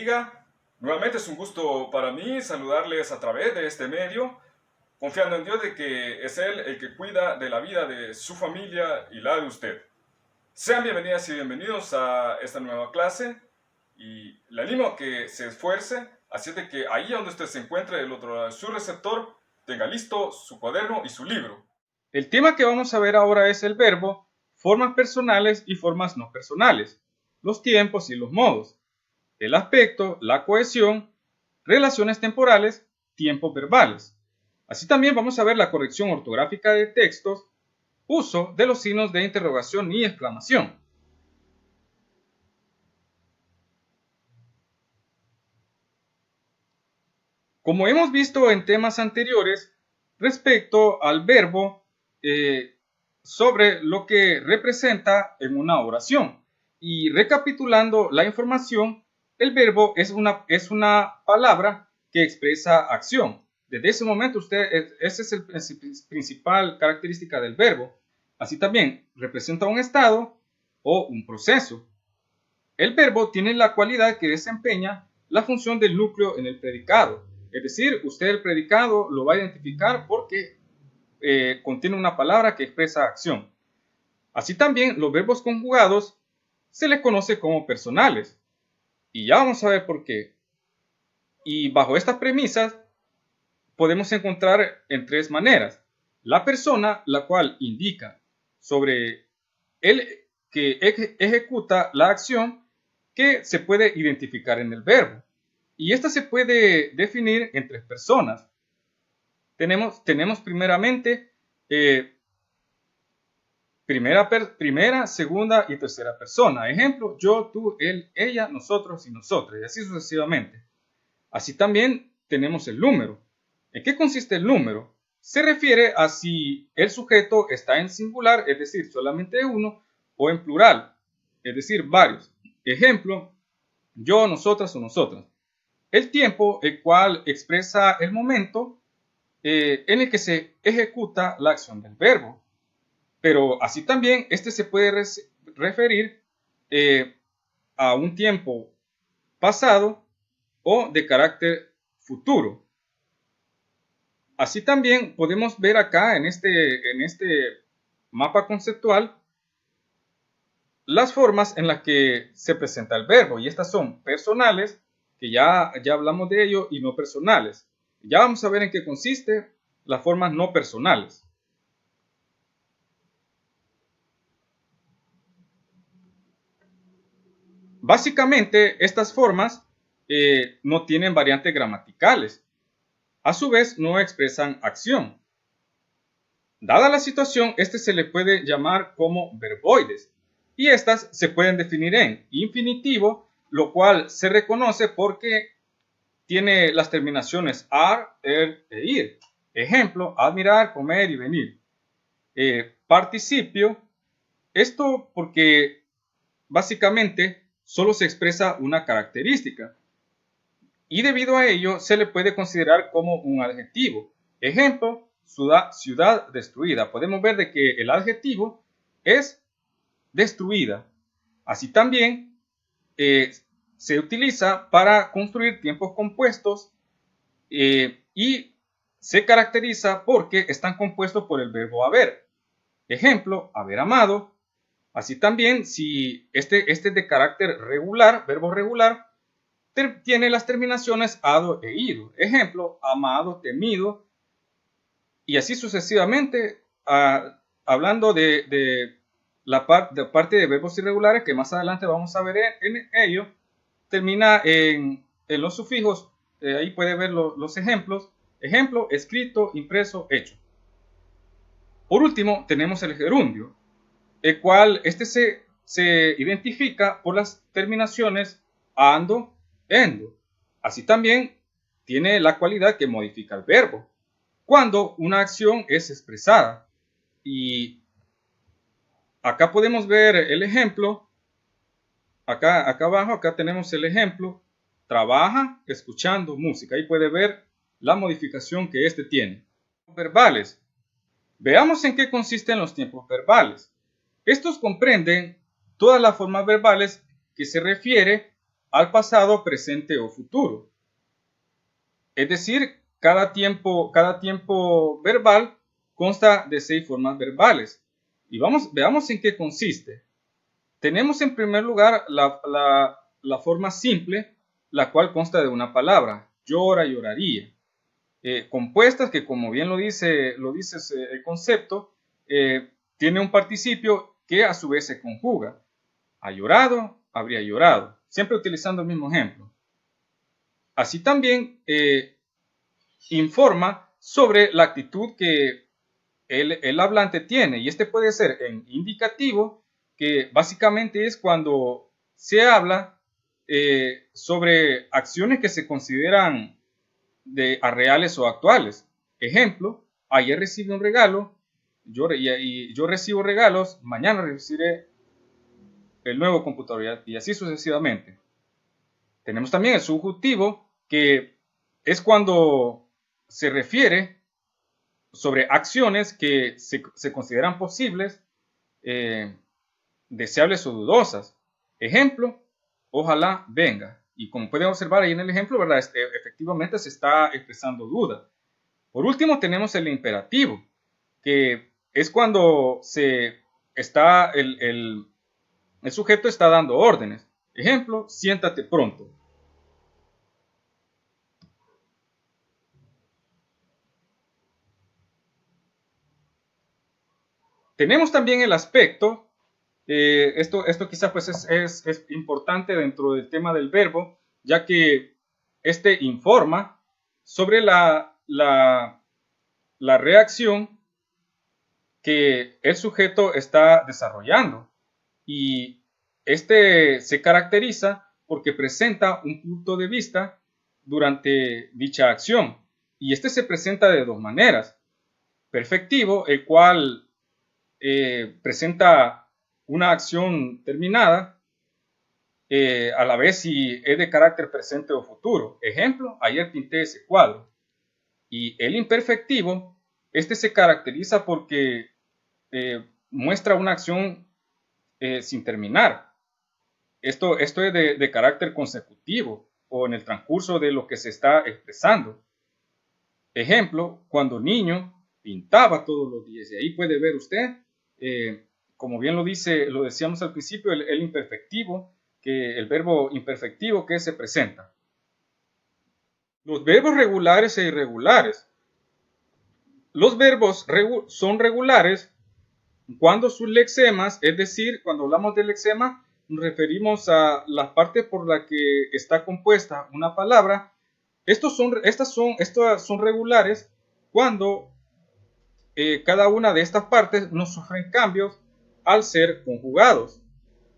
bendiga. Nuevamente es un gusto para mí saludarles a través de este medio, confiando en Dios de que es Él el que cuida de la vida de su familia y la de usted. Sean bienvenidas y bienvenidos a esta nueva clase y le animo a que se esfuerce, así es de que ahí donde usted se encuentre del otro lado de su receptor, tenga listo su cuaderno y su libro. El tema que vamos a ver ahora es el verbo, formas personales y formas no personales, los tiempos y los modos, el aspecto, la cohesión, relaciones temporales, tiempos verbales. Así también vamos a ver la corrección ortográfica de textos, uso de los signos de interrogación y exclamación. Como hemos visto en temas anteriores, respecto al verbo, sobre lo que representa en una oración. Y recapitulando la información, el verbo es una palabra que expresa acción. Desde ese momento, esa es la principal característica del verbo. Así también representa un estado o un proceso. El verbo tiene la cualidad que desempeña la función del núcleo en el predicado. Es decir, usted el predicado lo va a identificar porque contiene una palabra que expresa acción. Así también los verbos conjugados se les conoce como personales. Y ya vamos a ver por qué. Y bajo estas premisas podemos encontrar en tres maneras. La persona, la cual indica sobre el que ejecuta la acción que se puede identificar en el verbo. Y esta se puede definir en tres personas. Tenemos primeramente primera, segunda y tercera persona. Ejemplo, yo, tú, él, ella, nosotros y nosotras, y así sucesivamente. Así también tenemos el número. ¿En qué consiste el número? Se refiere a si el sujeto está en singular, es decir, solamente uno, o en plural, es decir, varios. Ejemplo, yo, nosotras o nosotras. El tiempo, el cual expresa el momento en el que se ejecuta la acción del verbo. Pero así también este se puede referir a un tiempo pasado o de carácter futuro. Así también podemos ver acá en este mapa conceptual las formas en las que se presenta el verbo, y estas son personales, que ya hablamos de ello, y no personales. Ya vamos a ver en qué consiste las formas no personales. Básicamente, estas formas no tienen variantes gramaticales. A su vez, no expresan acción. Dada la situación, este se le puede llamar como verboides. Y estas se pueden definir en infinitivo, lo cual se reconoce porque tiene las terminaciones ar, er e ir. Ejemplo, admirar, comer y venir. Participio, esto porque básicamente solo se expresa una característica y debido a ello se le puede considerar como un adjetivo. Ejemplo, ciudad destruida. Podemos ver de que el adjetivo es destruida. Así también se utiliza para construir tiempos compuestos y se caracteriza porque están compuestos por el verbo haber. Ejemplo, haber amado. Así también, si este es de carácter regular, verbo regular, tiene las terminaciones ado e ido. Ejemplo, amado, temido, y así sucesivamente, hablando de la parte de verbos irregulares, que más adelante vamos a ver en ello, termina en los sufijos, ahí puede ver los ejemplos. Ejemplo, escrito, impreso, hecho. Por último, tenemos el gerundio, el cual se identifica por las terminaciones ando, endo. Así también tiene la cualidad que modifica el verbo cuando una acción es expresada. Y acá podemos ver el ejemplo. Acá abajo, acá tenemos el ejemplo. Trabaja escuchando música. Ahí puede ver la modificación que este tiene. Verbales. Veamos en qué consisten los tiempos verbales. Estos comprenden todas las formas verbales que se refiere al pasado, presente o futuro. Es decir, cada tiempo verbal consta de 6 formas verbales. Y veamos en qué consiste. Tenemos en primer lugar la forma simple, la cual consta de una palabra, llora, lloraría. Compuestas que, como bien lo dice el concepto, tiene un participio que a su vez se conjuga. Ha llorado, habría llorado, siempre utilizando el mismo ejemplo. Así también informa sobre la actitud que el hablante tiene, y este puede ser en indicativo, que básicamente es cuando se habla sobre acciones que se consideran reales o actuales. Ejemplo, ayer recibí un regalo, yo recibo regalos, mañana recibiré el nuevo computador y así sucesivamente. Tenemos también el subjuntivo, que es cuando se refiere sobre acciones que se consideran posibles, deseables o dudosas. Ejemplo, ojalá venga. Y como pueden observar ahí en el ejemplo, ¿verdad? Efectivamente se está expresando duda. Por último, tenemos el imperativo, que es cuando el sujeto está dando órdenes. Ejemplo, siéntate pronto. Tenemos también el aspecto, esto quizás pues es importante dentro del tema del verbo, ya que este informa sobre la reacción que el sujeto está desarrollando. Y este se caracteriza porque presenta un punto de vista durante dicha acción. Y este se presenta de dos maneras. Perfectivo, el cual presenta una acción terminada, a la vez si es de carácter presente o futuro. Ejemplo, ayer pinté ese cuadro. Y el imperfectivo, este se caracteriza porque muestra una acción sin terminar. Esto es de carácter consecutivo o en el transcurso de lo que se está expresando. Ejemplo, cuando niño pintaba todos los días. Y ahí puede ver usted, como bien lo decíamos al principio, el imperfectivo, el verbo imperfectivo que se presenta. Los verbos regulares e irregulares. Los verbos son regulares cuando sus lexemas, es decir, cuando hablamos de lexema, nos referimos a la parte por la que está compuesta una palabra. Estas son regulares cuando cada una de estas partes no sufren cambios al ser conjugados.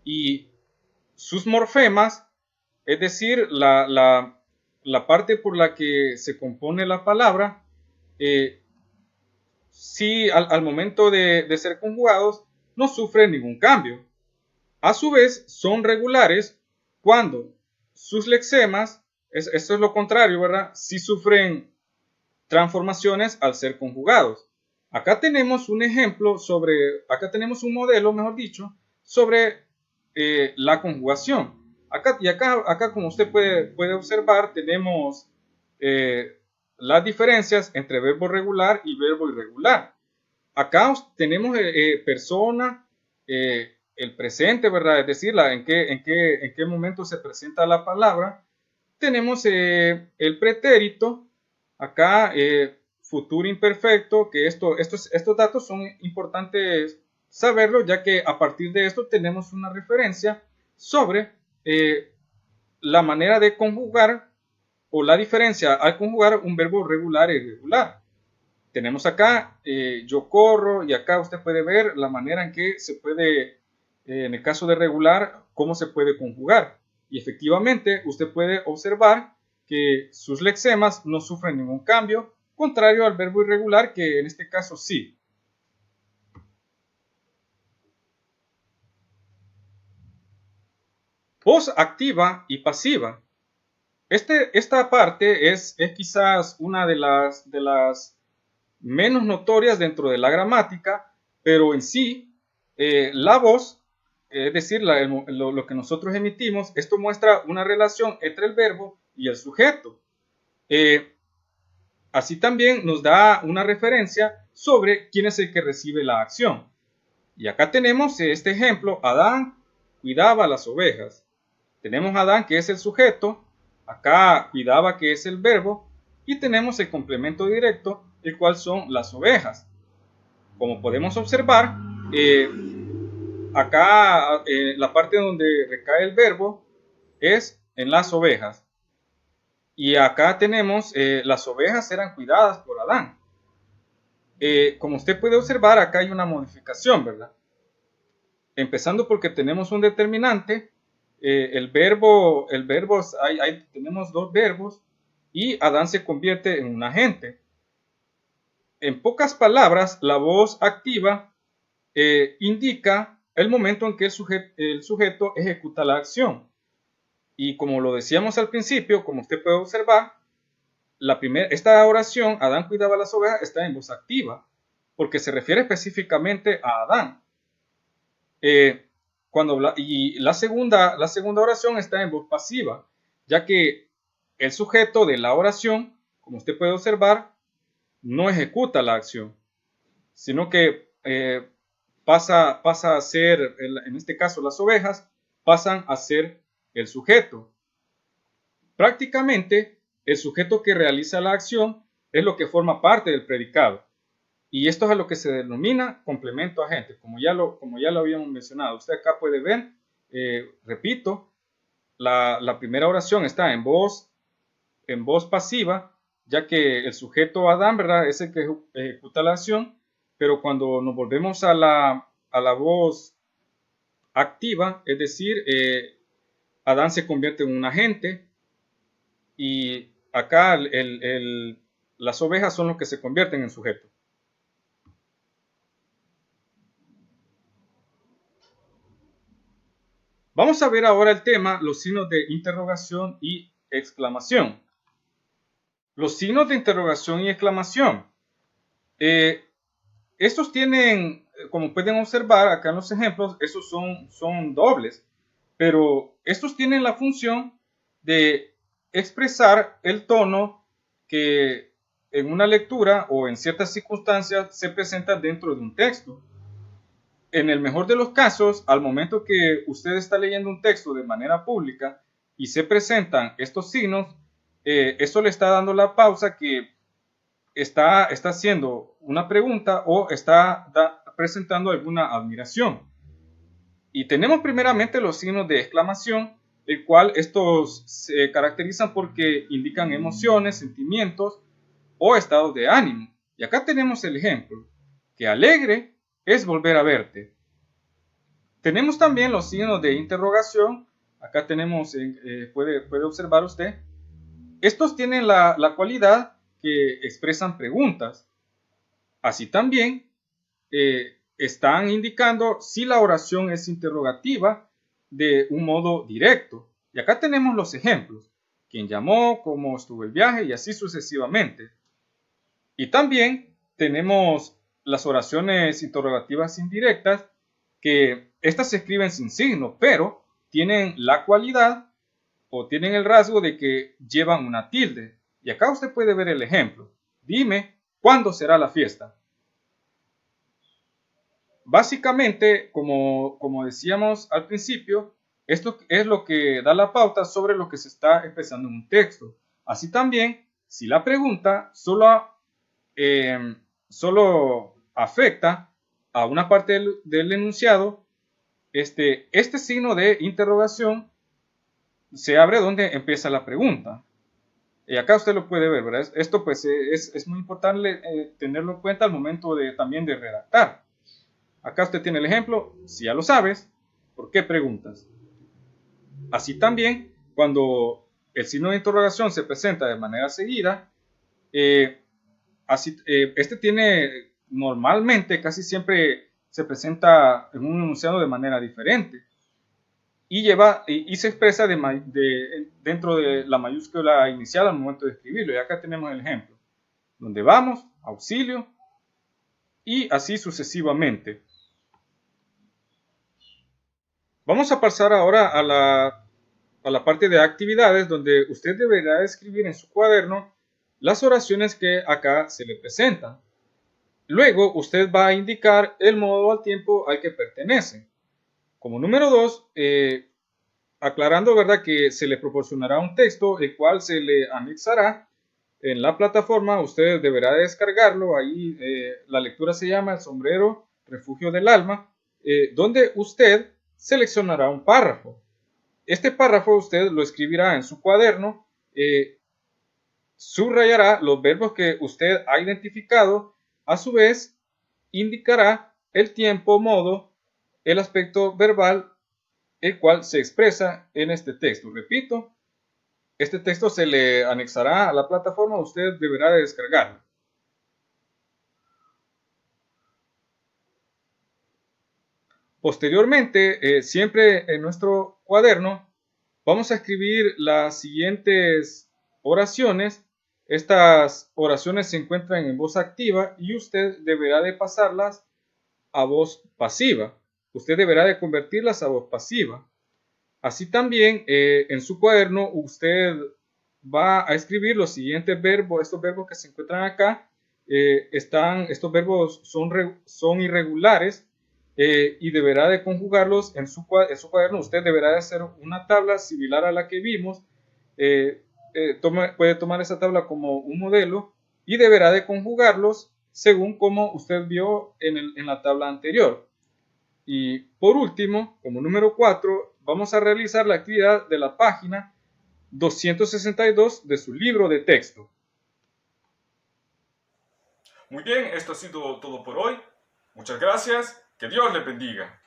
Y sus morfemas, es decir, la parte por la que se compone la palabra, si al momento de ser conjugados no sufren ningún cambio. A su vez, son regulares cuando sus lexemas, esto es lo contrario, ¿verdad? Si sufren transformaciones al ser conjugados. Acá tenemos un ejemplo acá tenemos un modelo, mejor dicho, sobre la conjugación. Acá como usted puede observar, tenemos las diferencias entre verbo regular y verbo irregular. Acá tenemos persona, el presente, ¿verdad? Es decir, en qué momento se presenta la palabra. Tenemos el pretérito, acá futuro imperfecto, que estos datos son importantes saberlo, ya que a partir de esto tenemos una referencia sobre la manera de conjugar o la diferencia al conjugar un verbo regular e irregular. Tenemos acá yo corro, y acá usted puede ver la manera en que se puede, en el caso de regular, cómo se puede conjugar. Y efectivamente usted puede observar que sus lexemas no sufren ningún cambio, contrario al verbo irregular, que en este caso sí. Voz activa y pasiva. Esta parte es quizás una de las menos notorias dentro de la gramática, pero en sí la voz es decir, lo que nosotros emitimos, esto muestra una relación entre el verbo y el sujeto. Así también nos da una referencia sobre quién es el que recibe la acción. Y acá tenemos este ejemplo: Adán cuidaba las ovejas. Tenemos a Adán, que es el sujeto, acá cuidaba, que es el verbo, y tenemos el complemento directo, el cual son las ovejas. Como podemos observar, acá la parte donde recae el verbo es en las ovejas. Y acá tenemos, las ovejas eran cuidadas por Adán. Como usted puede observar, acá hay una modificación, ¿verdad? Empezando porque tenemos un determinante, tenemos dos verbos, y Adán se convierte en un agente. En pocas palabras, la voz activa indica el momento en que el sujeto ejecuta la acción. Y como lo decíamos al principio, como usted puede observar, esta oración, Adán cuidaba las ovejas, está en voz activa, porque se refiere específicamente a Adán. Y la segunda oración está en voz pasiva, ya que el sujeto de la oración, como usted puede observar, no ejecuta la acción, sino que pasa a ser, en este caso las ovejas, pasan a ser el sujeto. Prácticamente, el sujeto que realiza la acción es lo que forma parte del predicado. Y esto es a lo que se denomina complemento agente, como ya lo habíamos mencionado. Usted acá puede ver, repito, la primera oración está en voz pasiva, ya que el sujeto Adán, ¿verdad?, es el que ejecuta la acción, pero cuando nos volvemos a la voz activa, es decir, Adán se convierte en un agente, y acá las ovejas son los que se convierten en sujeto. Vamos a ver ahora el tema, los signos de interrogación y exclamación. Los signos de interrogación y exclamación. Estos tienen, como pueden observar acá en los ejemplos, esos son dobles, pero estos tienen la función de expresar el tono que en una lectura o en ciertas circunstancias se presenta dentro de un texto. En el mejor de los casos, al momento que usted está leyendo un texto de manera pública y se presentan estos signos, eso le está dando la pausa que está haciendo una pregunta o está presentando alguna admiración. Y tenemos primeramente los signos de exclamación, el cual estos se caracterizan porque indican emociones, sentimientos o estados de ánimo. Y acá tenemos el ejemplo: que alegre es volver a verte. Tenemos también los signos de interrogación. Acá tenemos, puede observar usted, estos tienen la cualidad que expresan preguntas. Así también están indicando si la oración es interrogativa de un modo directo. Y acá tenemos los ejemplos: quién llamó, cómo estuvo el viaje, y así sucesivamente. Y también tenemos las oraciones interrogativas indirectas, que estas se escriben sin signo, pero tienen la cualidad o tienen el rasgo de que llevan una tilde. Y acá usted puede ver el ejemplo: dime, ¿cuándo será la fiesta? Básicamente, como decíamos al principio, esto es lo que da la pauta sobre lo que se está expresando en un texto. Así también, si la pregunta solo afecta a una parte del enunciado, este signo de interrogación se abre donde empieza la pregunta. Y acá usted lo puede ver, ¿verdad? Esto pues es muy importante tenerlo en cuenta al momento también de redactar. Acá usted tiene el ejemplo: si ya lo sabes, ¿por qué preguntas? Así también, cuando el signo de interrogación se presenta de manera seguida, este tiene normalmente, casi siempre se presenta en un enunciado de manera diferente y se expresa dentro de la mayúscula inicial al momento de escribirlo. Y acá tenemos el ejemplo: ¿dónde vamos? Auxilio, y así sucesivamente. Vamos a pasar ahora a la parte de actividades, donde usted deberá escribir en su cuaderno las oraciones que acá se le presentan. Luego usted va a indicar el modo al tiempo al que pertenece. Como número 2, aclarando, ¿verdad?, que se le proporcionará un texto, el cual se le anexará en la plataforma. Usted deberá descargarlo. Ahí la lectura se llama El sombrero, refugio del alma, donde usted seleccionará un párrafo. Este párrafo usted lo escribirá en su cuaderno, subrayará los verbos que usted ha identificado, a su vez indicará el tiempo, modo, el aspecto verbal, el cual se expresa en este texto. Repito, este texto se le anexará a la plataforma, usted deberá de descargarlo. Posteriormente, siempre en nuestro cuaderno, vamos a escribir las siguientes oraciones. Estas oraciones se encuentran en voz activa y usted deberá de pasarlas a voz pasiva. Usted deberá de convertirlas a voz pasiva. Así también, en su cuaderno usted va a escribir los siguientes verbos. Estos verbos que se encuentran acá, estos verbos son irregulares, y deberá de conjugarlos en su cuaderno. Usted deberá de hacer una tabla similar a la que vimos. Puede tomar esa tabla como un modelo y deberá de conjugarlos según como usted vio en la tabla anterior. Y por último, como número 4, vamos a realizar la actividad de la página 262 de su libro de texto. Muy bien, esto ha sido todo por hoy. Muchas gracias. Que Dios le bendiga.